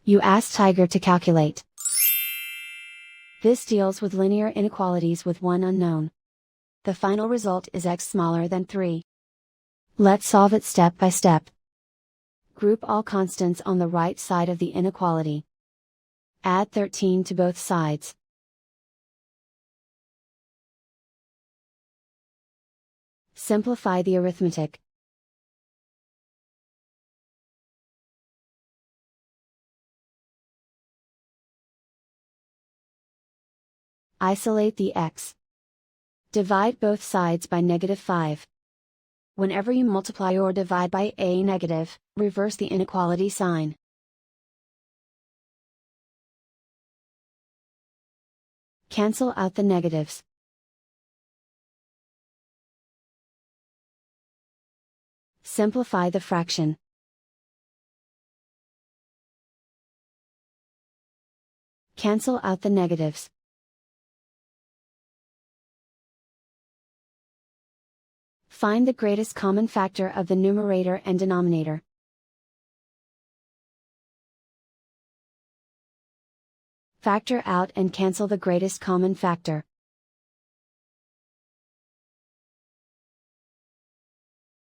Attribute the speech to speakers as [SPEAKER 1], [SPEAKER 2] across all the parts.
[SPEAKER 1] You ask Tiger to calculate. This deals with linear inequalities with one unknown. The final result is x smaller than 3. Let's solve it step by step. Group all constants on the right side of the inequality. Add 13 to both sides. Simplify the arithmetic. Isolate the x. Divide both sides by -5. Whenever you multiply or divide by a negative, reverse the inequality sign. Cancel out the negatives. Simplify the fraction. Cancel out the negatives. Find the greatest common factor of the numerator and denominator. Factor out and cancel the greatest common factor.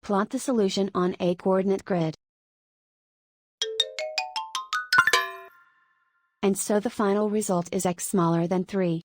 [SPEAKER 1] Plot the solution on a coordinate grid. And so the final result is x smaller than 3.